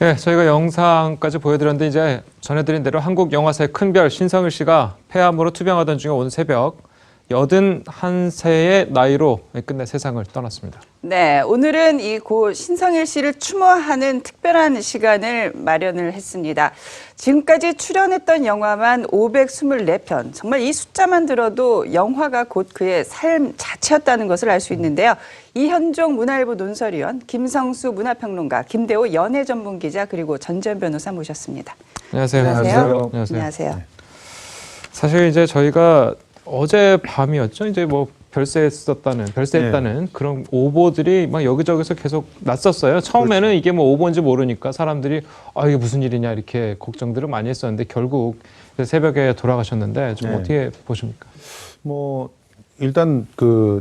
네, 저희가 영상까지 보여드렸는데 이제 전해드린 대로 한국 영화사의 큰별 신성일 씨가 폐암으로 투병하던 중에 오늘 새벽 81세의 나이로 끝내 세상을 떠났습니다. 네, 오늘은 이 고 신성일 씨를 추모하는 특별한 시간을 마련을 했습니다. 지금까지 출연했던 영화만 524편. 정말 이 숫자만 들어도 영화가 곧 그의 삶 자체였다는 것을 알 수 있는데요. 이현종 문화일보 논설위원, 김성수 문화평론가, 김대호 연예전문기자, 그리고 전지현 변호사 모셨습니다. 안녕하세요. 안녕하세요. 안녕하세요. 사실 이제 저희가 어제 밤이었죠. 이제 뭐 별세했다는 그런 오보들이 막 여기저기서 계속 났었어요. 처음에는 그렇죠. 이게 뭐 오보인지 모르니까 사람들이 이게 무슨 일이냐 이렇게 걱정들을 많이 했었는데 결국 새벽에 돌아가셨는데 좀 어떻게 보십니까? 뭐 일단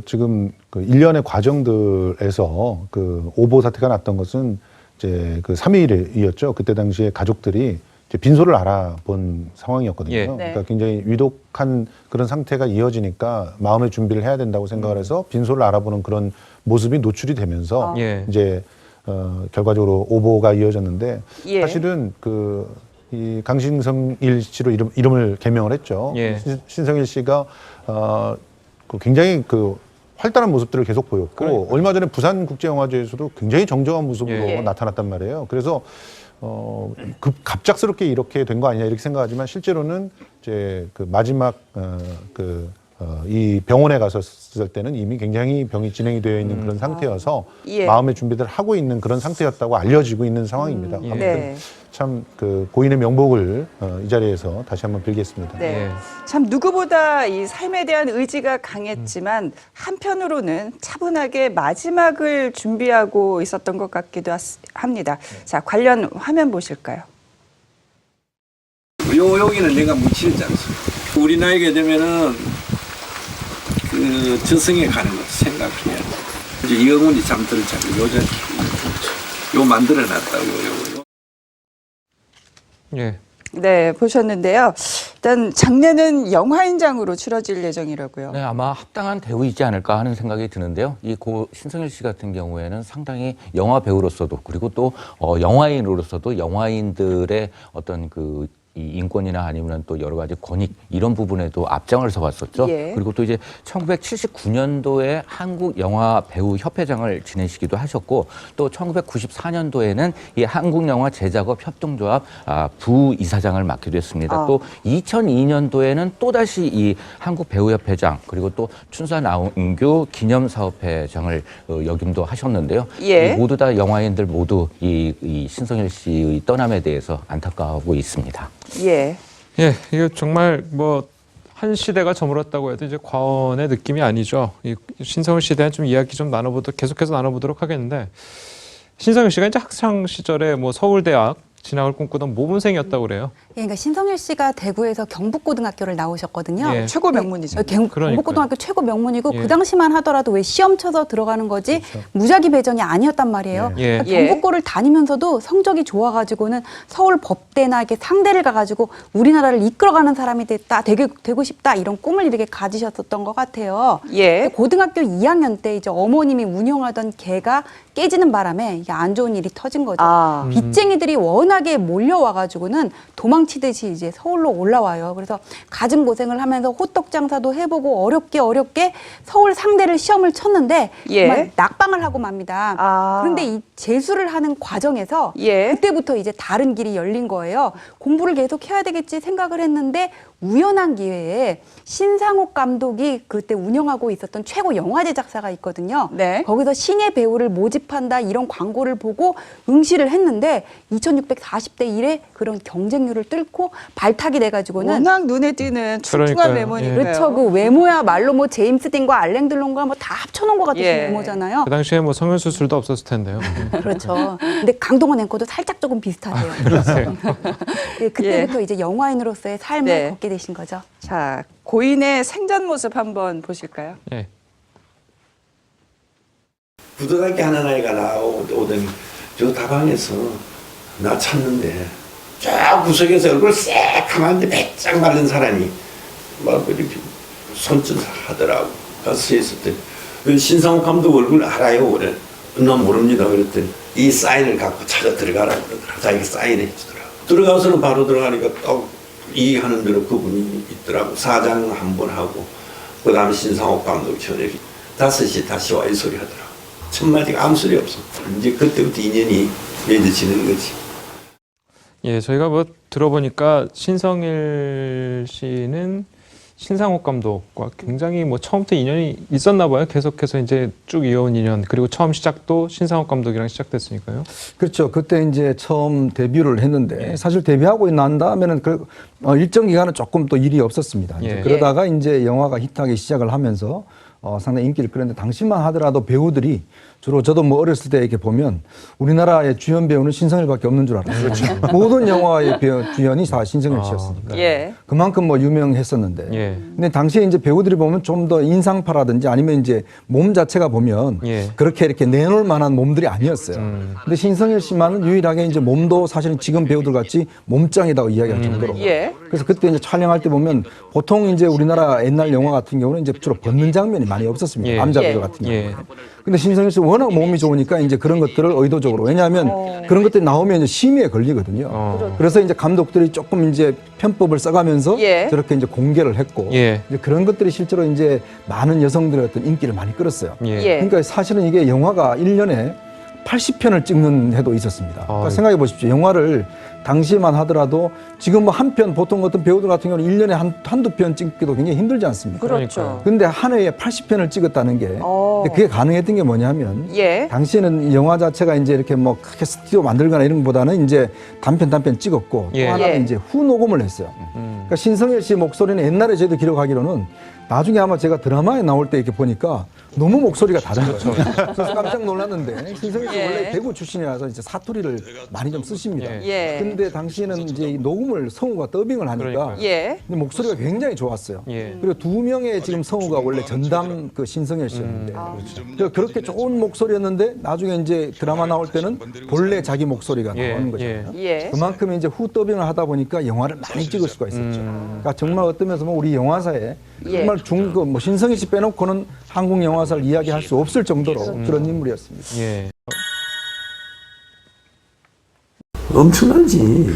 지금 일련의 과정들에서 오보 사태가 났던 것은 이제 3일이었죠. 그때 당시에 가족들이 이제 빈소를 알아본 상황이었거든요. 예. 네. 그러니까 굉장히 위독한 그런 상태가 이어지니까 마음의 준비를 해야 된다고 생각을 해서 빈소를 알아보는 그런 모습이 노출이 되면서 예. 이제 결과적으로 오보가 이어졌는데 예. 사실은 이 강신성일 씨로 이름을 개명을 했죠. 예. 신성일 씨가 굉장히 활달한 모습들을 계속 보였고 그러니까요. 얼마 전에 부산국제영화제에서도 굉장히 정정한 모습으로 예. 나타났단 말이에요. 그래서 갑작스럽게 이렇게 된 거 아니냐 이렇게 생각하지만 실제로는 이제 마지막 이 병원에 갔었을 때는 이미 굉장히 병이 진행이 되어 있는 그런 상태여서 예. 마음의 준비를 하고 있는 그런 상태였다고 알려지고 있는 상황입니다. 아무튼 네. 참 고인의 명복을 이 자리에서 다시 한번 빌겠습니다. 네. 예. 참 누구보다 이 삶에 대한 의지가 강했지만 한편으로는 차분하게 마지막을 준비하고 있었던 것 같기도 합니다. 자, 관련 화면 보실까요? 여기는 내가 묻히지 않습니다. 우리 나이가 되면은 저승에 가는 것도 생각해야 돼. 이제 영혼이 잠들었잖아요. 요 만들어놨다고 요거. 예. 네, 보셨는데요. 일단 장례는 영화인장으로 치러질 예정이라고요. 네, 아마 합당한 대우이지 않을까 하는 생각이 드는데요. 이 고 신성일 씨 같은 경우에는 상당히 영화 배우로서도 그리고 또 영화인으로서도 영화인들의 어떤 이 인권이나 아니면 또 여러 가지 권익 이런 부분에도 앞장을 서왔었죠. 예. 그리고 또 이제 1979년도에 한국 영화 배우 협회장을 지내시기도 하셨고 또 1994년도에는 이 한국 영화 제작업 협동조합 부이사장을 맡기도 했습니다. 또 2002년도에는 또 다시 이 한국 배우협회장 그리고 또 춘사나운규 기념사업회장을 역임도 하셨는데요. 예. 이 모두 다 영화인들 모두 이 신성일 씨의 떠남에 대해서 안타까워하고 있습니다. 예. 예, 이거 정말 뭐 한 시대가 저물었다고 해도 이제 과언의 느낌이 아니죠. 이 신성일 씨에 대한 좀 이야기 좀 계속해서 나눠보도록 하겠는데 신성일 씨가 이제 학창 시절에 뭐 서울대학 진학을 꿈꾸던 모범생이었다고 그래요. 예, 그러니까 신성일 씨가 대구에서 경북고등학교를 나오셨거든요. 예. 최고 명문이죠. 경북고등학교 최고 명문이고 예. 그 당시만 하더라도 왜 시험 쳐서 들어가는 거지 그렇죠. 무작위 배정이 아니었단 말이에요. 예. 그러니까 예. 경북고를 다니면서도 성적이 좋아가지고는 서울 법대나 이렇게 상대를 가가지고 우리나라를 이끌어가는 사람이 되고 싶다 이런 꿈을 이렇게 가지셨었던 것 같아요. 예. 고등학교 2학년 때 이제 어머님이 운영하던 개가 깨지는 바람에 이게 안 좋은 일이 터진 거죠. 빚쟁이들이 워낙에 몰려와가지고는 도망치듯이 이제 서울로 올라와요. 그래서 갖은 고생을 하면서 호떡 장사도 해보고 어렵게 서울 상대를 시험을 쳤는데 예. 정말 낙방을 하고 맙니다. 그런데 이 재수를 하는 과정에서 예. 그때부터 이제 다른 길이 열린 거예요. 공부를 계속 해야 되겠지 생각을 했는데 우연한 기회에 신상옥 감독이 그때 운영하고 있었던 최고 영화 제작사가 있거든요. 네. 거기서 신예 배우를 모집한다 이런 광고를 보고 응시를 했는데 2640대 1의 그런 경쟁률을 뚫고 발탁이 돼가지고는 워낙 눈에 띄는 퉁퉁한 그러니까요. 외모니까요. 그렇죠. 그 외모야말로 뭐 제임스 딘과 알랭 들론과 뭐 다 합쳐놓은 것 같은 예. 외모잖아요. 그 당시에 뭐 성형수술도 없었을 텐데요. 그렇죠. 근데 강동원 앵커도 살짝 조금 비슷하세요. 그러세요. 예, 그때부터 이제 영화인으로서의 삶을 네. 걷게 되신 거죠. 자, 고인의 생전 모습 한번 보실까요? 예. 부도덕게 하는 아이가 나오더니 저 다방에서 나 찾는데 쫙 구석에서 얼굴 새카만데 배짱 바른 사람이 막 이렇게 손짓을 하더라고. 가서 서 있었더니 신상욱 감독 얼굴 알아요? 그래. 난 모릅니다. 그랬더니 이 사인을 갖고 찾아 들어가라고 그러더라고. 자기가 사인해 주더라고. 들어가서는 바로 들어가니까 딱 이해하는 대로 그분이 있더라고. 사장 한 번 하고 그 다음에 신상옥 감독 저녁에 5시 다시 와 이 소리 하더라고. 첫마디가 아무 소리 없어. 이제 그때부터 인연이 맺어지는 거지. 예, 저희가 뭐 들어보니까 신성일 씨는 신상옥 감독과 굉장히 뭐 처음부터 인연이 있었나 봐요. 계속해서 이제 쭉 이어온 인연. 그리고 처음 시작도 신상옥 감독이랑 시작됐으니까요. 그렇죠. 그때 이제 처음 데뷔를 했는데 사실 데뷔하고 난 다음에는 일정 기간은 조금 또 일이 없었습니다. 이제 예. 그러다가 이제 영화가 히트하기 시작을 하면서 상당히 인기를 끌었는데 당시만 하더라도 배우들이 주로 저도 뭐 어렸을 때 이렇게 보면 우리나라의 주연 배우는 신성일밖에 없는 줄 알았어요. 그렇죠. 모든 영화의 주연이 다 신성일 씨였으니까. 예. 그만큼 뭐 유명했었는데. 예. 근데 당시에 이제 배우들이 보면 좀 더 인상파라든지 아니면 이제 몸 자체가 보면 예. 그렇게 이렇게 내놓을 만한 몸들이 아니었어요. 근데 신성일 씨만은 유일하게 이제 몸도 사실은 지금 배우들 같이 몸짱이라고 이야기할 정도로. 예. 그래서 그때 이제 촬영할 때 보면 보통 이제 우리나라 옛날 영화 같은 경우는 이제 주로 벗는 장면이 많이 없었습니다. 예. 남자들 예. 같은 예. 경우는. 근데 신성일 씨 워낙 몸이 좋으니까 이제 그런 것들을 의도적으로 왜냐하면 그런 것들이 나오면 이제 심의에 걸리거든요. 그래서 이제 감독들이 조금 이제 편법을 써가면서 예. 저렇게 이제 공개를 했고 예. 이제 그런 것들이 실제로 이제 많은 여성들의 어떤 인기를 많이 끌었어요. 예. 예. 그러니까 사실은 이게 영화가 1년에 80편을 찍는 해도 있었습니다. 그러니까 아유. 생각해 보십시오. 영화를 당시에만 하더라도 지금 뭐 한 편 보통 어떤 배우들 같은 경우는 1년에 한두 편 찍기도 굉장히 힘들지 않습니까? 그렇죠. 근데 한 해에 80편을 찍었다는 게 근데 그게 가능했던 게 뭐냐면 예. 당시에는 이 영화 자체가 이제 이렇게 뭐 크게 스튜디오 만들거나 이런 것보다는 이제 단편 찍었고 예. 또 하나는 예. 이제 후 녹음을 했어요. 그러니까 신성일 씨 목소리는 옛날에 저희도 기록하기로는 나중에 아마 제가 드라마에 나올 때 이렇게 보니까 너무 목소리가 다른 거죠. 그래서 깜짝 놀랐는데 신성일 씨 예. 원래 대구 출신이라서 이제 사투리를 많이 좀 쓰십니다. 예. 근데 당시에는 이제 이 녹음을 성우가 더빙을 하니까 그러니까요. 예. 근데 목소리가 굉장히 좋았어요. 예. 그리고 2명의 지금 성우가 원래 전담 그 신성일 씨였는데 그래서 그렇게 좋은 목소리였는데 나중에 이제 드라마 나올 때는 본래 자기 목소리가 예. 나오는 거잖아요. 예. 그만큼 이제 후 더빙을 하다 보니까 영화를 많이 찍을 수가 있었죠. 그러니까 정말 어떤 면에서 뭐 우리 영화사에 예. 정말 뭐 신성일 씨 빼놓고는 한국 영화사를 이야기할 수 없을 정도로 그런 인물이었습니다. 예. 엄청나지.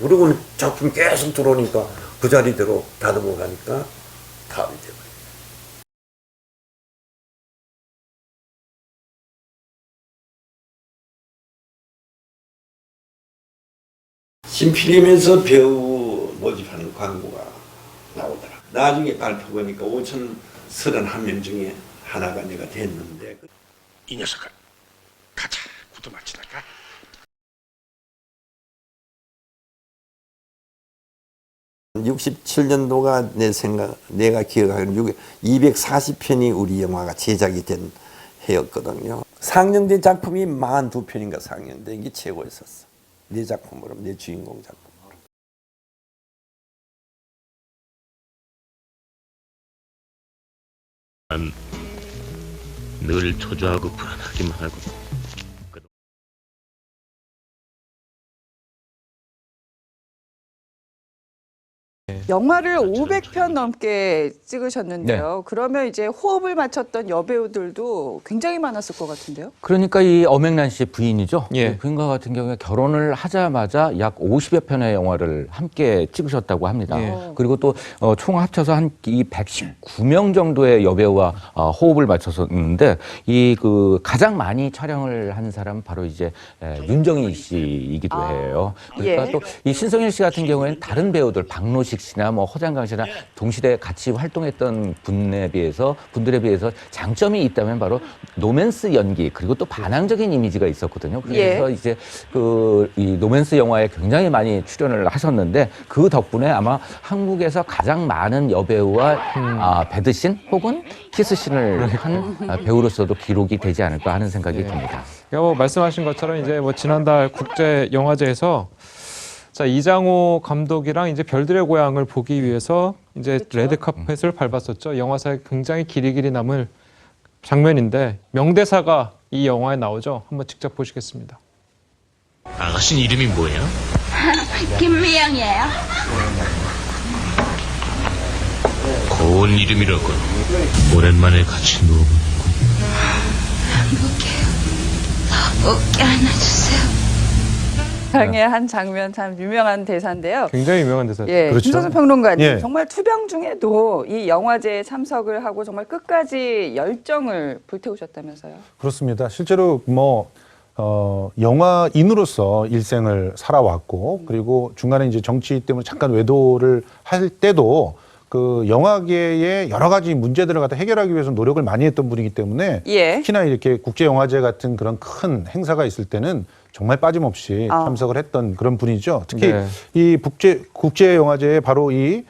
그리고는 작품 계속 들어오니까 그 자리대로 다듬어 가니까 다음이 돼버려. 신필임에서 배우 모집하는 광고가 나오더라. 나중에 발표 보니까 5,031명 중에 하나가 내가 됐는데 이 녀석아, 가자, 구두 맞추다가. 한 67년도가 내가 기억하기로는 240편이 우리 영화가 제작이 된 해였거든요. 상영된 작품이 42편인가 상영된 게 최고였었어. 내 작품으로, 내 주인공 작품으로. 난 늘 초조하고 불안하기만 하고. 영화를 500편 넘게 찍으셨는데요. 네. 그러면 이제 호흡을 맞췄던 여배우들도 굉장히 많았을 것 같은데요. 그러니까 이 엄앵란 씨의 부인이죠. 예. 그 부인과 같은 경우에 결혼을 하자마자 약 50여 편의 영화를 함께 찍으셨다고 합니다. 예. 그리고 또 총 합쳐서 한 이 119명 정도의 여배우와 호흡을 맞췄었는데 이 그 가장 많이 촬영을 한 사람은 바로 이제 윤정희 씨이기도 해요. 그러니까 예. 또 이 신성일 씨 같은 경우에는 다른 배우들 박노식 씨나 뭐 허장강 씨나 동시대에 같이 활동했던 분들에 비해서 장점이 있다면 바로 노맨스 연기 그리고 또 반항적인 이미지가 있었거든요. 그래서 예. 이제 그 이 노맨스 영화에 굉장히 많이 출연을 하셨는데 그 덕분에 아마 한국에서 가장 많은 여배우와 배드신 혹은 키스신을 한 배우로서도 기록이 되지 않을까 하는 생각이 듭니다. 그러니까 뭐 말씀하신 것처럼 이제 뭐 지난달 국제 영화제에서 자, 이장호 감독이랑 이제 별들의 고향을 보기 위해서 이제 레드카펫을 밟았었죠. 영화사에 굉장히 길이 남을 장면인데 명대사가 이 영화에 나오죠. 한번 직접 보시겠습니다. 아가씨는 이름이 뭐예요? 김미영이에요. 고운 이름이라고. 오랜만에 같이 누워보니. 웃게 안아주세요. 장의 한 장면 참 유명한 대사인데요. 굉장히 유명한 대사죠. 예, 그렇죠. 김선수 평론가님 예. 정말 투병 중에도 이 영화제에 참석을 하고 정말 끝까지 열정을 불태우셨다면서요? 그렇습니다. 실제로 뭐 영화인으로서 일생을 살아왔고 그리고 중간에 이제 정치 때문에 잠깐 외도를 할 때도 그 영화계의 여러 가지 문제들을 갖다 해결하기 위해서 노력을 많이 했던 분이기 때문에 예. 특히나 이렇게 국제영화제 같은 그런 큰 행사가 있을 때는 정말 빠짐없이 참석을 했던 그런 분이죠. 특히 네. 이 국제영화제에 바로 이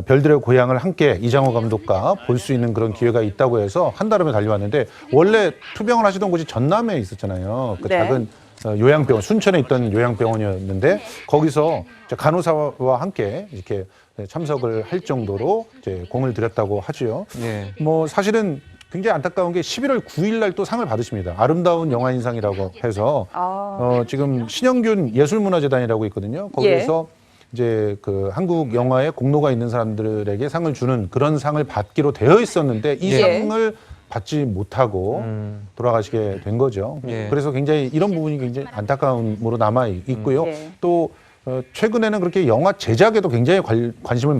별들의 고향을 함께 이장호 감독과 볼 수 있는 그런 기회가 있다고 해서 한달음에 달려왔는데 원래 투병을 하시던 곳이 전남에 있었잖아요. 그 네. 작은 요양병원, 순천에 있던 요양병원이었는데 거기서 이제 간호사와 함께 이렇게 참석을 할 정도로 이제 공을 들였다고 하지요. 예. 뭐 사실은 굉장히 안타까운 게 11월 9일 날 또 상을 받으십니다. 아름다운 영화인상이라고 해서 지금 신영균 예술문화재단이라고 있거든요. 거기에서 이제 그 한국 영화에 공로가 있는 사람들에게 상을 주는 그런 상을 받기로 되어 있었는데 이 예. 상을 받지 못하고 돌아가시게 된 거죠. 예. 그래서 굉장히 이런 부분이 굉장히 안타까움으로 남아 있고요. 예. 또 최근에는 그렇게 영화 제작에도 굉장히 관심을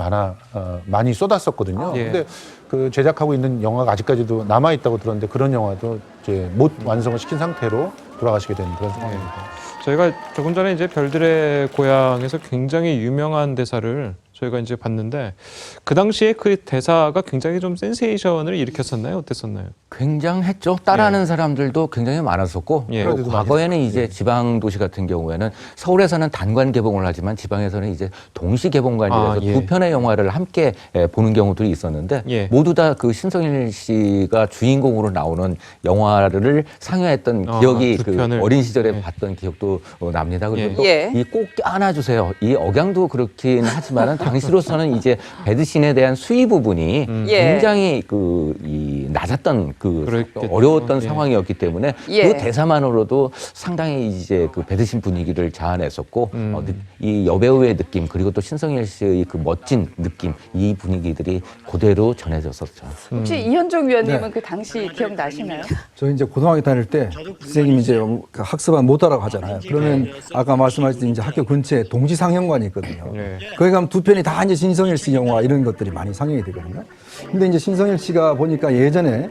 많이 쏟았었거든요. 예. 근데 그 제작하고 있는 영화가 아직까지도 남아 있다고 들었는데 그런 영화도 이제 못 완성을 시킨 상태로 돌아가시게 된 그런 상황입니다. 저희가 조금 전에 이제 별들의 고향에서 굉장히 유명한 대사를 저희가 이제 봤는데 그 당시에 그 대사가 굉장히 좀 센세이션을 일으켰었나요? 어땠었나요? 굉장했죠. 따라하는 사람들도 굉장히 많았었고 예. 또 과거에는 이제 지방 도시 같은 경우에는 서울에서는 단관 개봉을 하지만 지방에서는 이제 동시 개봉관이라서 예. 두 편의 영화를 함께 보는 경우들이 있었는데 예. 모두 다 그 신성일 씨가 주인공으로 나오는 영화를 상영했던 기억이 두 그 편을. 어린 시절에 예. 봤던 기억도 납니다. 그리고 예. 또 예. 이 꼭 안아주세요. 이 억양도 그렇긴 하지만은 당시로서는 이제 배드신에 대한 수위 부분이 예. 굉장히 이 낮았던 그 그랬겠죠. 어려웠던 예. 상황이었기 때문에 예. 그 대사만으로도 상당히 이제 그 배드신 분위기를 자아냈었고 이 여배우의 느낌 그리고 또 신성일 씨의 그 멋진 느낌 이 분위기들이 그대로 전해졌었죠. 혹시 이현종 위원님은 네. 그 당시 기억나시나요? 저 이제 고등학교 다닐 때 선생님이 이제 그 학습안 못 하라고 하잖아요. 그러면 아까 말씀하셨듯이 이제 학교 근처에 동시 상영관이 있거든요. 네. 거기 가면 두 편이 다 이제 신성일 씨 영화 이런 것들이 많이 상영이 되거든요. 근데 이제 신성일 씨가 보니까 예전에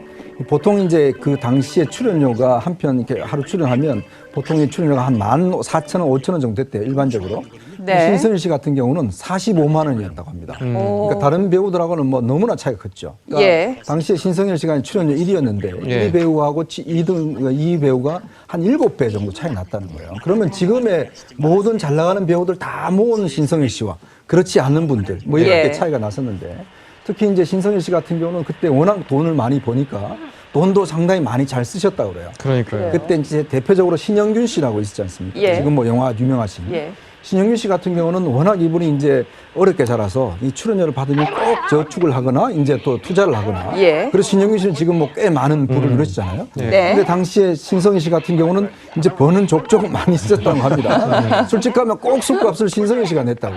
보통 이제 그 당시에 출연료가 한 편 이렇게 하루 출연하면 보통 이 출연료가 한 14,000원, 5,000원 정도 됐대요, 일반적으로. 네. 신성일 씨 같은 경우는 45만 원이었다고 합니다. 그러니까 다른 배우들하고는 뭐 너무나 차이가 컸죠. 그러니까 예. 당시에 신성일 씨가 출연료 1위였는데 예. 1위 배우하고 2위 배우가 한 7배 정도 차이 났다는 거예요. 그러면 지금의 모든 잘 나가는 배우들 다 모은 신성일 씨와 그렇지 않는 분들 뭐 이렇게 예. 차이가 났었는데 특히 이제 신성일 씨 같은 경우는 그때 워낙 돈을 많이 버니까 돈도 상당히 많이 잘 쓰셨다고 그래요. 그러니까요. 그때 이제 대표적으로 신영균 씨라고 있지 않습니까? 예. 지금 뭐 영화 유명하신. 예. 신영균 씨 같은 경우는 워낙 이분이 이제 어렵게 자라서 이 출연료를 받으면 꼭 저축을 하거나 이제 또 투자를 하거나. 예. 그래서 신영균 씨는 지금 뭐 꽤 많은 부를 이루시잖아요. 네. 근데 당시에 신성일 씨 같은 경우는 이제 버는 족족 많이 쓰셨다고 합니다. 솔직하면 꼭 술값을 신성일 씨가 냈다고.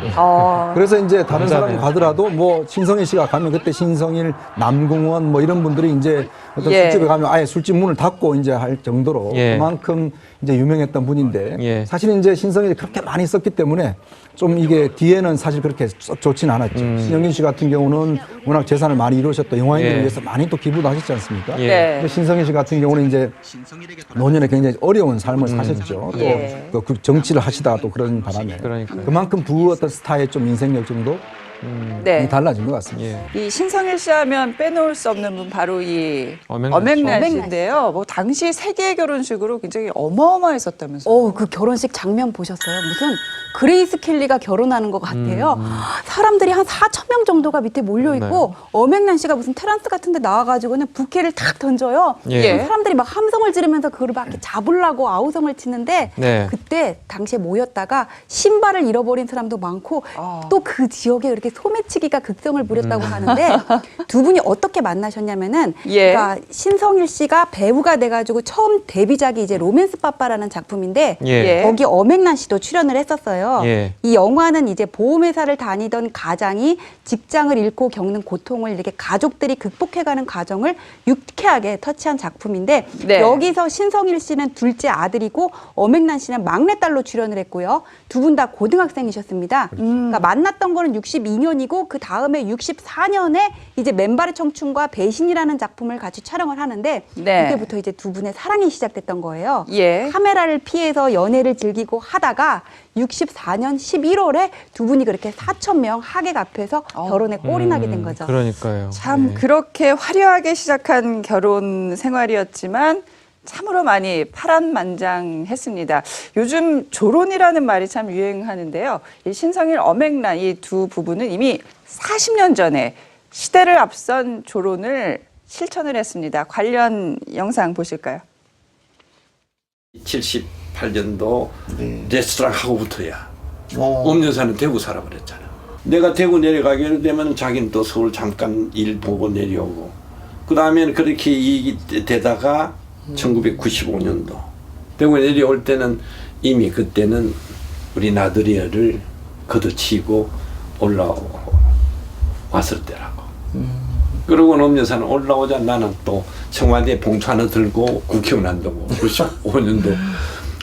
그래서 이제 다른 사람 가더라도 뭐 신성일 씨가 가면 그때 신성일, 남궁원 뭐 이런 분들이 이제 어떤 예. 술집에 가면 아예 술집 문을 닫고 이제 할 정도로 예. 그만큼 이제 유명했던 분인데 예. 사실 이제 신성일이 그렇게 많이 썼기 때문에 좀 이게 뒤에는 사실 그렇게 썩 좋진 않았죠. 신영균 씨 같은 경우는 워낙 재산을 많이 이루셨던 영화인들을 예. 위해서 많이 또 기부도 하셨지 않습니까? 예. 네. 근데 신성일 씨 같은 경우는 이제 노년에 굉장히 어려운 삶을 사셨죠. 예. 또 그 정치를 하시다가 또 그런 바람에 그러니까요. 그만큼 두 어떤 스타의 좀 인생력 정도 네. 달라진 것 같습니다. 예. 이 신성일 씨 하면 빼놓을 수 없는 분 바로 이 엄앵란 엄앵란 씨인데요. 뭐 당시 세계 결혼식으로 굉장히 어마어마했었다면서요. 그 결혼식 장면 보셨어요? 무슨 그레이스 켈리가 결혼하는 것 같아요. 사람들이 한 4,000명 정도가 밑에 몰려 있고 엄앵란 씨가 무슨 테란스 같은 데 나와가지고는 부케를 탁 던져요. 예. 그럼 사람들이 막 함성을 지르면서 그걸 막 이렇게 잡으려고 아우성을 치는데 네. 그때 당시에 모였다가 신발을 잃어버린 사람도 많고 또 그 지역에 이렇게 이렇게 소매치기가 극성을 부렸다고 하는데 두 분이 어떻게 만나셨냐면은 예. 그러니까 신성일 씨가 배우가 돼가지고 처음 데뷔작이 이제 로맨스 빠빠라는 작품인데 예. 거기 엄앵란 씨도 출연을 했었어요. 예. 이 영화는 이제 보험회사를 다니던 가장이 직장을 잃고 겪는 고통을 이렇게 가족들이 극복해가는 과정을 유쾌하게 터치한 작품인데 네. 여기서 신성일 씨는 둘째 아들이고 엄앵란 씨는 막내딸로 출연을 했고요. 두 분 다 고등학생이셨습니다. 그러니까 만났던 거는 62년이고 그 다음에 64년에 이제 맨발의 청춘과 배신이라는 작품을 같이 촬영을 하는데 네. 그때부터 이제 두 분의 사랑이 시작됐던 거예요. 예. 카메라를 피해서 연애를 즐기고 하다가 64년 11월에 두 분이 그렇게 4,000명 하객 앞에서 결혼에 꼴이 나게 된 거죠. 그러니까요. 참 예. 그렇게 화려하게 시작한 결혼 생활이었지만 참으로 많이 파란만장했습니다. 요즘 조론이라는 말이 참 유행하는데요. 이 신성일, 엄앵란 이 두 부부는 이미 40년 전에 시대를 앞선 조론을 실천을 했습니다. 관련 영상 보실까요? 78년도 레스토랑 하고부터야. 엄여사는 대구 살아버렸잖아. 내가 대구 내려가게 되면 자기는 또 서울 잠깐 일 보고 내려오고. 그 다음에는 그렇게 이익이 되다가 1995년도 대구 내려올 때는 이미 그때는 우리 나들이를 걷어치고 올라왔을 때라고. 그러고 엄여사는 올라오자 나는 또 청와대 봉투 하나 들고 국회의원 한다고 95년도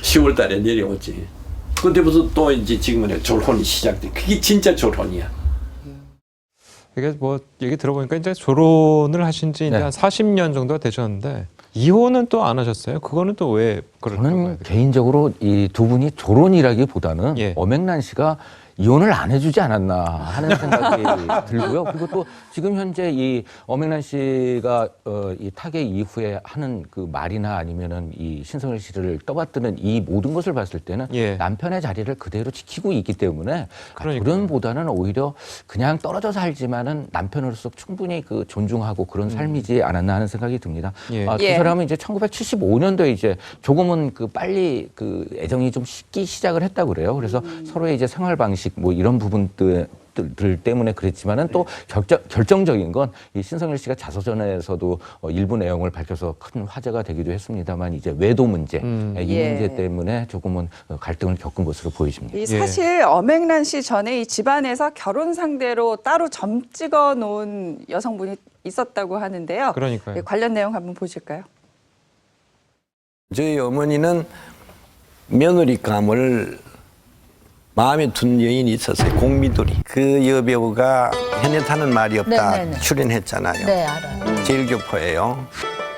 10월 달에 내려오지. 그때부터 또 이제 지금은 졸혼이 시작돼. 그게 진짜 졸혼이야. 이게 뭐 얘기 들어보니까 이제 조론을 하신 지 이제 네. 한 40년 정도가 되셨는데 이혼은 또 안 하셨어요? 그거는 또 왜 그럴까요? 저는 개인적으로 이 두 분이 조론이라기보다는 예. 엄앵란 씨가 이혼을 안 해주지 않았나 하는 생각이 들고요. 그리고 또 지금 현재 이 엄앵란 씨가 이 타계 이후에 하는 그 말이나 아니면은 이 신성일 씨를 떠받드는 이 모든 것을 봤을 때는 예. 남편의 자리를 그대로 지키고 있기 때문에 그러니까요. 결혼보다는 오히려 그냥 떨어져 살지만은 남편으로서 충분히 그 존중하고 그런 삶이지 않았나 하는 생각이 듭니다. 예. 두 예. 사람은 이제 1975년도에 이제 조금은 그 빨리 그 애정이 좀 식기 시작을 했다고 그래요. 그래서 서로의 이제 생활 방식 뭐 이런 부분들 때문에 그랬지만은 또 결정적인 건 이 신성일 씨가 자서전에서도 일부 내용을 밝혀서 큰 화제가 되기도 했습니다만 이제 외도 문제 이 예. 문제 때문에 조금은 갈등을 겪은 것으로 보여집니다. 이 사실 엄앵란 씨 전에 이 집안에서 결혼 상대로 따로 점 찍어 놓은 여성분이 있었다고 하는데요. 그러니까요. 예, 관련 내용 한번 보실까요? 저희 어머니는 며느리감을 마음에 둔 여인이 있었어요. 공미돌이. 그 여배우가 현애타는 말이 없다 네네네. 출연했잖아요. 네, 알아요. 제일교포예요.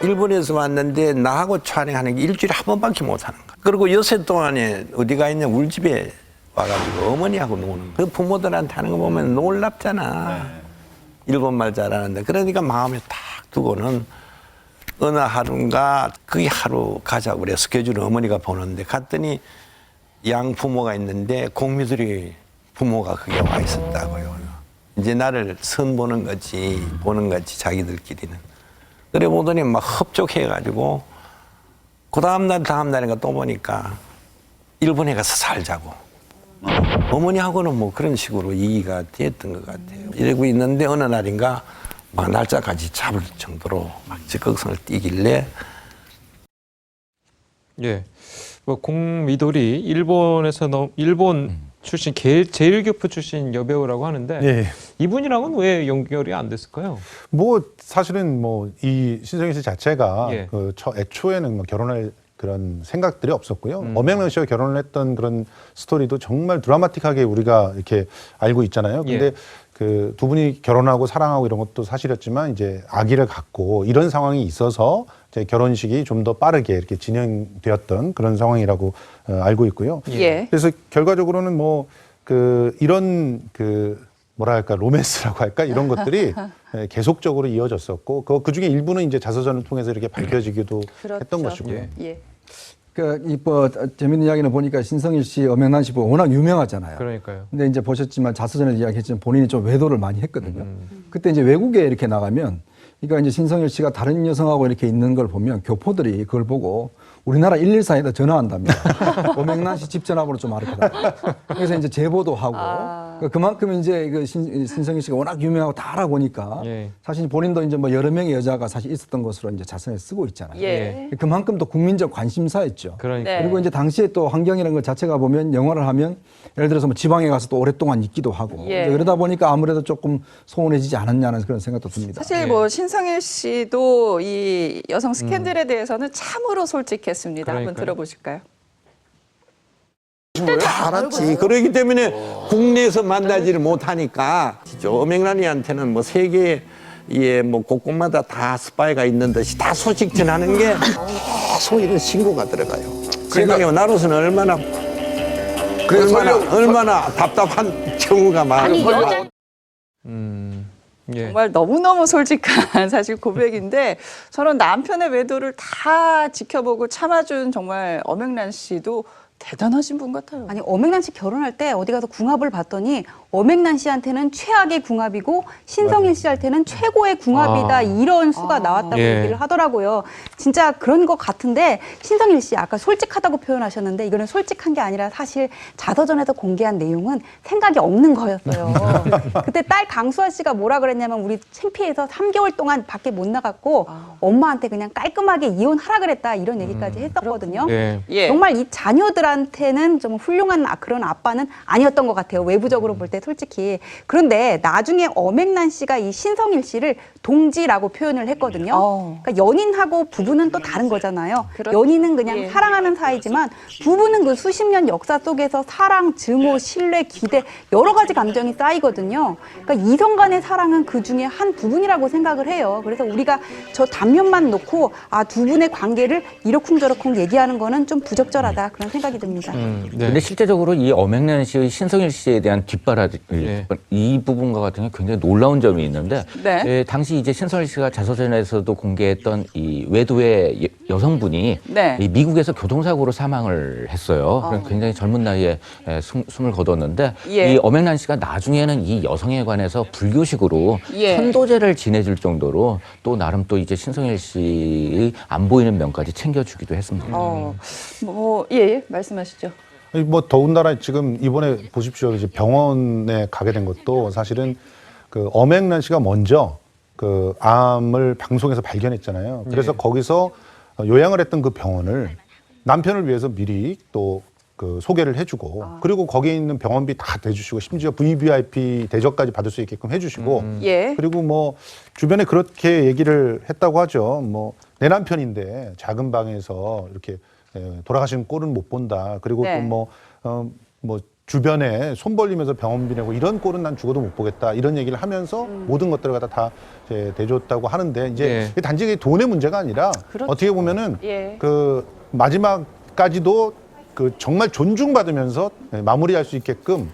일본에서 왔는데 나하고 촬영하는 게 일주일에 한 번밖에 못 하는 거야. 그리고 여세 동안에 어디가 있냐 우리 집에 와가지고 어머니하고 노는 거야. 그 부모들한테 하는 거 보면 놀랍잖아. 일본말 잘하는데. 그러니까 마음에 딱 두고는 어느 하루인가 그게 하루 가자고 그래. 스케줄을 어머니가 보는데 갔더니 양 부모가 있는데 공미들이 부모가 그게 와 있었다고요. 이제 나를 선 보는 거지 자기들끼리는. 그래 보더니 막 흡족해가지고 그 다음 날인가 또 보니까 일본에 가서 살자고. 어머니하고는 뭐 그런 식으로 얘기가 됐던 것 같아요. 이러고 있는데 어느 날인가 막 날짜까지 잡을 정도로 막 적극성을 띠길래 예. 뭐 공미돌이 일본에서 일본 출신 제일교포 출신 여배우라고 하는데 예. 이분이랑은 왜 연결이 안 됐을까요? 뭐 사실은 뭐 이 신성일 씨 자체가 예. 그 애초에는 뭐 결혼할 그런 생각들이 없었고요. 엄앵란 씨와 결혼을 했던 그런 스토리도 정말 드라마틱하게 우리가 이렇게 알고 있잖아요. 근데 예. 그 두 분이 결혼하고 사랑하고 이런 것도 사실이었지만 이제 아기를 갖고 이런 상황이 있어서 이제 결혼식이 좀 더 빠르게 이렇게 진행되었던 그런 상황이라고 알고 있고요. 예. 그래서 결과적으로는 뭐 그 이런 그 뭐랄까 로맨스라고 할까 이런 것들이 계속적으로 이어졌었고 그 중에 일부는 이제 자서전을 통해서 이렇게 밝혀지기도 했던 것이고요. 예. 예. 뭐 재밌는 이야기는 보니까 신성일 씨, 엄앵란 씨 워낙 유명하잖아요. 그러니까요. 근데 이제 보셨지만 자서전에 이야기했지만 본인이 좀 외도를 많이 했거든요. 그때 이제 외국에 이렇게 나가면 그러니까 이제 신성일 씨가 다른 여성하고 이렇게 있는 걸 보면 교포들이 그걸 보고 우리나라 114에다 전화한답니다. 엄앵란 씨 집 전화번호 좀 알아봐라. 그래서 이제 제보도 하고 그러니까 그만큼 이제 그 신성일 씨가 워낙 유명하고 다 알아보니까 예. 사실 본인도 이제 뭐 여러 명의 여자가 사실 있었던 것으로 이제 자선에 쓰고 있잖아요. 예. 그만큼 또 국민적 관심사였죠. 그러니까. 네. 그리고 이제 당시에 또 환경이라는 것 자체가 보면 영화를 하면 예를 들어서 뭐 지방에 가서 또 오랫동안 있기도 하고 예. 이제 그러다 보니까 아무래도 조금 소원해지지 않았냐는 그런 생각도 듭니다. 사실 예. 뭐 신성일 씨도 이 여성 스캔들에 대해서는 참으로 솔직했습니다. 한번 그러니까요. 들어보실까요? 다 알았지. 그러기 때문에 국내에서 만나지를 못하니까 어맹란이한테는 뭐 세계에 뭐 곳곳마다 다 스파이가 있는 듯이 다 소식 전하는 게 계속 이런 신고가 들어가요. 세상에 나로서는 얼마나 답답한 경우가 많아요. 예. 정말 너무너무 솔직한 사실 고백인데 저는 남편의 외도를 다 지켜보고 참아준 정말 엄앵란 씨도 대단하신 분 같아요. 아니 엄앵란 씨 결혼할 때 어디 가서 궁합을 봤더니 엄앵란 씨한테는 최악의 궁합이고 신성일 씨한테는 최고의 궁합이다 아. 이런 수가 나왔다고 예. 얘기를 하더라고요. 진짜 그런 것 같은데 신성일 씨 아까 솔직하다고 표현하셨는데 이거는 솔직한 게 아니라 사실 자서전에서 공개한 내용은 생각이 없는 거였어요. 그때 딸 강수아 씨가 뭐라 그랬냐면 우리 창피해서 3개월 동안 밖에 못 나갔고 엄마한테 그냥 깔끔하게 이혼하라 그랬다 이런 얘기까지 했었거든요. 예. 예. 정말 이 자녀들한테는 좀 훌륭한 그런 아빠는 아니었던 것 같아요. 외부적으로 볼 때 솔직히. 그런데 나중에 엄앵란 씨가 이 신성일 씨를 동지라고 표현을 했거든요. 그러니까 연인하고 부부는 또 다른 거잖아요. 연인은 그냥 예. 사랑하는 사이지만 부부는 그 수십 년 역사 속에서 사랑, 증오, 신뢰, 기대 여러 가지 감정이 쌓이거든요. 그러니까 이성 간의 사랑은 그 중에 한 부분이라고 생각을 해요. 그래서 우리가 저 단면만 놓고 두 분의 관계를 이러쿵저러쿵 얘기하는 거는 좀 부적절하다 그런 생각이 듭니다. 네. 근데 실제적으로 이 엄앵란 씨의 신성일 씨에 대한 뒷바라지 예. 이 부분과 같은 게 굉장히 놀라운 점이 있는데 네. 예, 당시 이제 신성일 씨가 자서전에서도 공개했던 이 외도의 여성분이 네. 이 미국에서 교통사고로 사망을 했어요. 그래서 굉장히 젊은 나이에 숨을 거뒀는데 예. 이 엄앵란 씨가 나중에는 이 여성에 관해서 불교식으로 예. 천도제를 지내줄 정도로 또 나름 또 이제 신성일 씨의 안 보이는 면까지 챙겨주기도 했습니다. 예, 말씀하시죠. 뭐 더군다나 지금 이번에 보십시오. 이제 병원에 가게 된 것도 사실은 그 엄앵란 씨가 먼저 그 암을 방송에서 발견했잖아요. 그래서 거기서 요양을 했던 그 병원을 남편을 위해서 미리 또 그 소개를 해주고 그리고 거기에 있는 병원비 다 대주시고 심지어 VVIP 대접까지 받을 수 있게끔 해주시고 예. 그리고 뭐 주변에 그렇게 얘기를 했다고 하죠. 뭐 내 남편인데 작은 방에서 이렇게 돌아가신 꼴은 못 본다. 그리고 네. 또 뭐 주변에 손 벌리면서 병원비 내고 이런 꼴은 난 죽어도 못 보겠다. 이런 얘기를 하면서 모든 것들을 갖다 다 이제 대줬다고 하는데 이제 예. 단지 돈의 문제가 아니라 그렇죠. 어떻게 보면은 예. 그 마지막까지도 그 정말 존중받으면서 마무리할 수 있게끔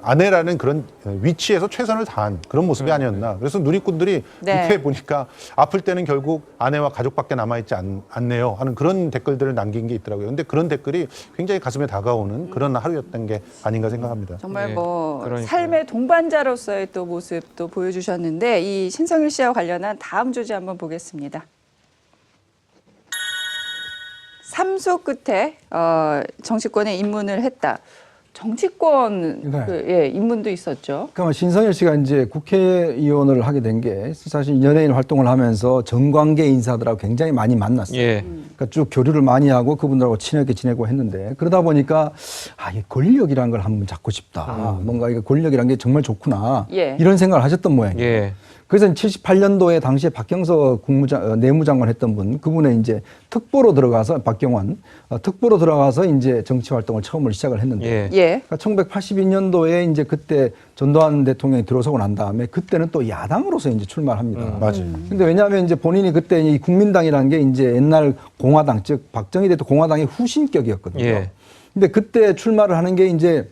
아내라는 그런 위치에서 최선을 다한 그런 모습이 아니었나. 그래서 누리꾼들이 네. 밑에 보니까 아플 때는 결국 아내와 가족밖에 남아있지 않네요 하는 그런 댓글들을 남긴 게 있더라고요. 근데 그런 댓글이 굉장히 가슴에 다가오는 그런 하루였던 게 아닌가 생각합니다. 정말 네, 뭐 그러니까요. 삶의 동반자로서의 또 모습도 보여주셨는데 이 신성일 씨와 관련한 다음 주제 한번 보겠습니다. 삼소 끝에 정치권에 입문을 했다. 정치권 네. 입문도 있었죠. 그러니까 신성일 씨가 이제 국회의원을 하게 된 게 사실 연예인 활동을 하면서 정관계 인사들하고 굉장히 많이 만났어요. 예. 그러니까 쭉 교류를 많이 하고 그분들하고 친하게 지내고 했는데 그러다 보니까 이 권력이라는 걸 한번 잡고 싶다. 뭔가 이게 권력이라는 게 정말 좋구나. 예. 이런 생각을 하셨던 모양이에요. 예. 그래서 78년도에 당시에 박경서 내무장관 했던 분, 그분의 이제 특보로 들어가서 박경환 특보로 들어가서 이제 정치 활동을 처음으로 시작을 했는데, 예. 그러니까 1982년도에 이제 그때 전두환 대통령이 들어서고 난 다음에 그때는 또 야당으로서 이제 출마를 합니다. 맞아요. 근데 왜냐하면 이제 본인이 그때 이 국민당이라는 게 이제 옛날 공화당, 즉 박정희 대통령 공화당의 후신격이었거든요. 예. 근데 그때 출마를 하는 게 이제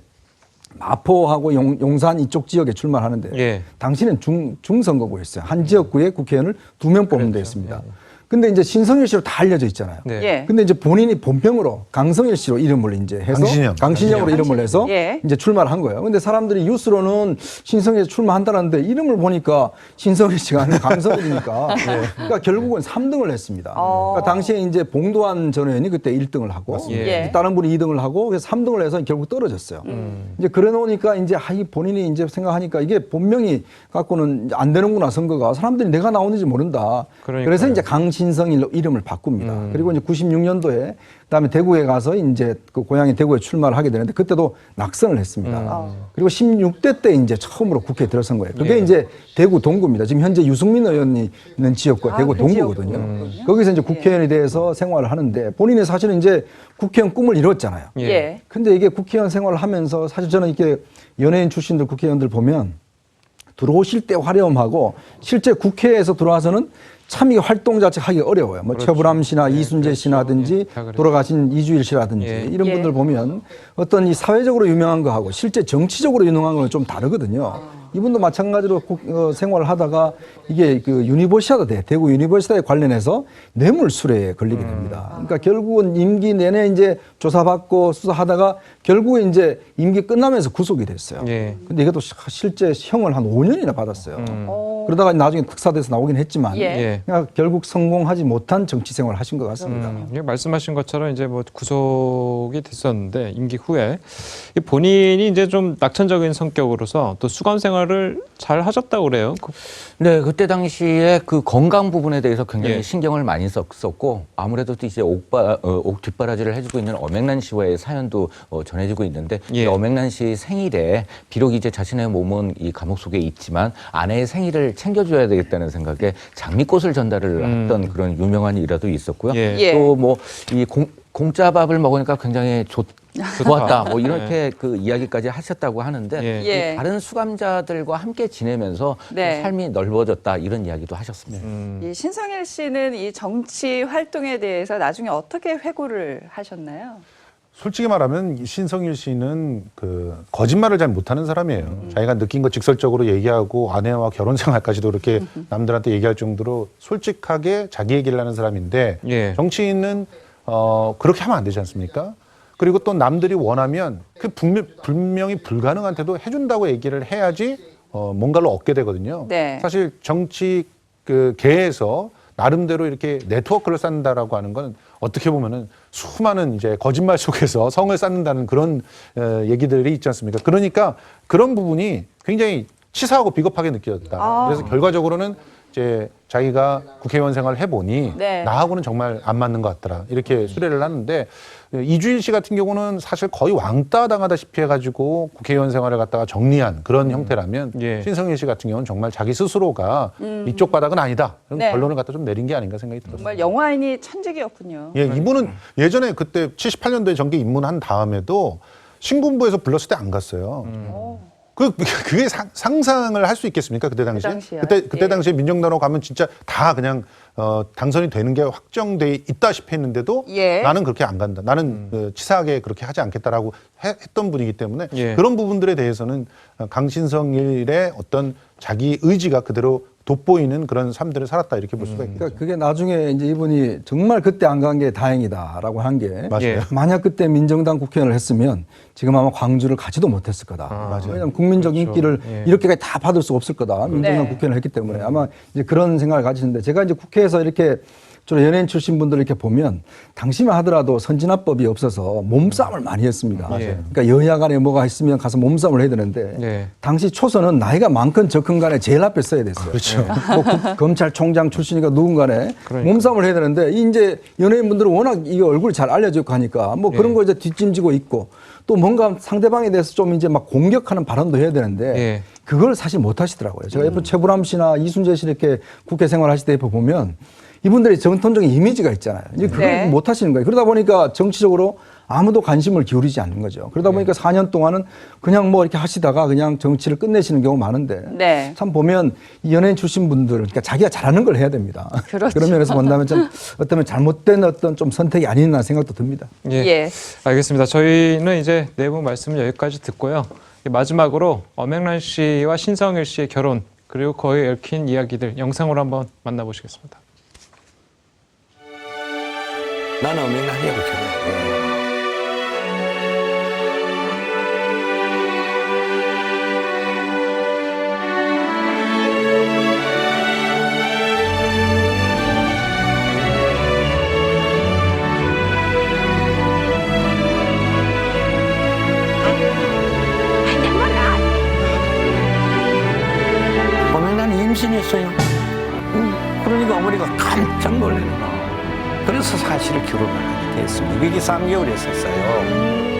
마포하고 용산 이쪽 지역에 출마를 하는데 예. 당시는 중선거구였어요. 한 지역구에 국회의원을 2명 뽑는 데였습니다. 근데 이제 신성일 씨로 다 알려져 있잖아요. 네. 예. 근데 이제 본인이 본명으로 강성일 씨로 이름을 이제 해서 강신영으로 이름을 해서 예. 이제 출마를 한 거예요. 근데 사람들이 뉴스로는 신성일 씨 출마한다는데 이름을 보니까 신성일 씨가 아니라 강성일이니까 그러니까 결국은 3등을 했습니다. 그러니까 당시에 이제 봉도환 전 의원이 그때 1등을 하고 예. 다른 분이 2등을 하고 그래서 3등을 해서 결국 떨어졌어요. 이제 그래 놓으니까 이제 본인이 이제 생각하니까 이게 본명이 갖고는 안 되는구나 선거가 사람들이 내가 나오는지 모른다. 그러니까요. 그래서 이제 강신성일로 이름을 바꿉니다. 그리고 이제 96년도에 그다음에 대구에 가서 이제 그 고향인 대구에 출마를 하게 되는데 그때도 낙선을 했습니다. 그리고 16대 때 이제 처음으로 국회에 들어선 거예요. 그게 이제 대구 동구입니다. 지금 현재 유승민 의원이 있는 지역과 대구 그 동구거든요. 거기서 이제 국회의원에 대해서 생활을 하는데 본인이 사실은 이제 국회의원 꿈을 이뤘잖아요. 예. 근데 이게 국회의원 생활을 하면서 사실 저는 이렇게 연예인 출신들 국회의원들 보면 들어오실 때 화려함하고 실제 국회에서 들어와서는 참 이 활동 자체 하기 어려워요. 뭐 최불암 씨나 이순재 씨라든지 돌아가신 이주일 씨라든지 이런 분들 보면 어떤 이 사회적으로 유명한 거하고 실제 정치적으로 유명한 건 좀 다르거든요. 이분도 마찬가지로 생활을 하다가 이게 그 유니버시아드 대구 유니버시아드에 관련해서 뇌물수뢰에 걸리게 됩니다. 그러니까 결국은 임기 내내 이제 조사받고 수사하다가 결국에 이제 임기 끝나면서 구속이 됐어요. 예. 근데 이것도 실제 형을 한 5년이나 받았어요. 그러다가 나중에 특사돼서 나오긴 했지만 예. 그냥 결국 성공하지 못한 정치 생활을 하신 것 같습니다. 예, 말씀하신 것처럼 이제 뭐 구속이 됐었는데 임기 후에 이 본인이 이제 좀 낙천적인 성격으로서 또 수감 생활을 잘 하셨다고 그래요. 네, 그때 당시에 그 건강 부분에 대해서 굉장히 예. 신경을 많이 썼고 아무래도 또 이제 옥 뒷바라지를 해주고 있는 엄앵란 씨와의 사연도 전해지고 있는데 예. 이 엄앵란 씨 생일에 비록 이제 자신의 몸은 이 감옥 속에 있지만 아내의 생일을 챙겨줘야 되겠다는 생각에 장미꽃을 전달을 했던 그런 유명한 일화도 있었고요. 예. 예. 또 뭐 이 공짜 밥을 먹으니까 굉장히 좋았다. 뭐 이렇게 그 이야기까지 하셨다고 하는데 예. 예. 이 다른 수감자들과 함께 지내면서 네. 삶이 넓어졌다 이런 이야기도 하셨습니다. 이 신성일 씨는 이 정치 활동에 대해서 나중에 어떻게 회고를 하셨나요? 솔직히 말하면 이 신성일 씨는 그 거짓말을 잘 못하는 사람이에요. 자기가 느낀 거 직설적으로 얘기하고 아내와 결혼 생활까지도 이렇게 남들한테 얘기할 정도로 솔직하게 자기 얘기를 하는 사람인데 예. 정치인은 그렇게 하면 안 되지 않습니까? 그리고 또 남들이 원하면 그 분명히 불가능한테도 해준다고 얘기를 해야지 뭔가를 얻게 되거든요. 네. 사실 정치 그 계에서 나름대로 이렇게 네트워크를 쌓는다라고 하는 건 어떻게 보면은 수많은 이제 거짓말 속에서 성을 쌓는다는 그런 얘기들이 있지 않습니까? 그러니까 그런 부분이 굉장히 치사하고 비겁하게 느껴졌다. 그래서 결과적으로는 이제 자기가 국회의원 생활을 해보니 네. 나하고는 정말 안 맞는 것 같더라. 이렇게 수뢰를 하는데 이주일 씨 같은 경우는 사실 거의 왕따 당하다시피 해가지고 국회의원 생활을 갖다가 정리한 그런 형태라면 예. 신성일 씨 같은 경우는 정말 자기 스스로가 이쪽 바닥은 아니다. 그런 네. 결론을 갖다 좀 내린 게 아닌가 생각이 들었어요. 정말 영화인이 천직이었군요. 예, 이분은 예전에 그때 78년도에 정계 입문한 다음에도 신군부에서 불렀을 때 안 갔어요. 그게 상상을 할 수 있겠습니까? 그때 당시에? 당시야. 그때 예. 당시에 민정당으로 가면 진짜 다 그냥 당선이 되는 게 확정돼 있다시피 했는데도 예. 나는 그렇게 안 간다. 나는 치사하게 그렇게 하지 않겠다라고 했던 분이기 때문에 예. 그런 부분들에 대해서는 강신성일의 어떤 자기 의지가 그대로 돋보이는 그런 삶들을 살았다 이렇게 볼 수가 있겠죠. 그러니까 그게 나중에 이제 이분이 정말 그때 안 간 게 다행이다라고 한 게 맞아요. 예. 만약 그때 민정당 국회의원을 했으면 지금 아마 광주를 가지도 못했을 거다. 맞아요. 왜냐하면 국민적 그렇죠. 인기를 예. 이렇게까지 다 받을 수 없을 거다. 민정당 네. 국회의원을 했기 때문에 아마 이제 그런 생각을 가지는데 제가 이제 국회에서 이렇게 주로 연예인 출신 분들 이렇게 보면 당시만 하더라도 선진화법이 없어서 몸싸움을 많이 했습니다. 맞아요. 그러니까 여야 간에 뭐가 있으면 가서 몸싸움을 해야 되는데 네. 당시 초선은 나이가 많건 적건 간에 제일 앞에 써야 됐어요. 그렇죠. 뭐 검찰총장 출신이니까 누군가네 그러니까. 몸싸움을 해야 되는데 이제 연예인분들은 워낙 이게 얼굴이 잘 알려져 있고 하니까 뭐 그런 예. 거 이제 뒷짐지고 있고 또 뭔가 상대방에 대해서 좀 이제 막 공격하는 발언도 해야 되는데 예. 그걸 사실 못 하시더라고요. 제가 옆에 최불암 씨나 이순재 씨 이렇게 국회 생활하실 때 보면 이분들이 전통적인 이미지가 있잖아요. 이제 그걸 네. 못 하시는 거예요. 그러다 보니까 정치적으로 아무도 관심을 기울이지 않는 거죠. 그러다 보니까 4년 동안은 그냥 뭐 이렇게 하시다가 그냥 정치를 끝내시는 경우 많은데 네. 참 보면 이 연예인 출신 분들 그러니까 자기가 잘하는 걸 해야 됩니다. 그렇죠. 그런 면에서 본다면 좀 어쩌면 잘못된 어떤 좀 선택이 아니나 생각도 듭니다. 예. 알겠습니다. 저희는 이제 내부 말씀을 여기까지 듣고요. 마지막으로 엄앵란 씨와 신성일 씨의 결혼 그리고 거의 얽힌 이야기들 영상으로 한번 만나보시겠습니다. 나는 어맹란이하고 결혼해. 어맹란이 임신했어요. 그러니까 어머니가 깜짝 놀라는 거예요. 그래서 사실은 결혼을 하게 됐습니다. 이게 3개월 했었어요.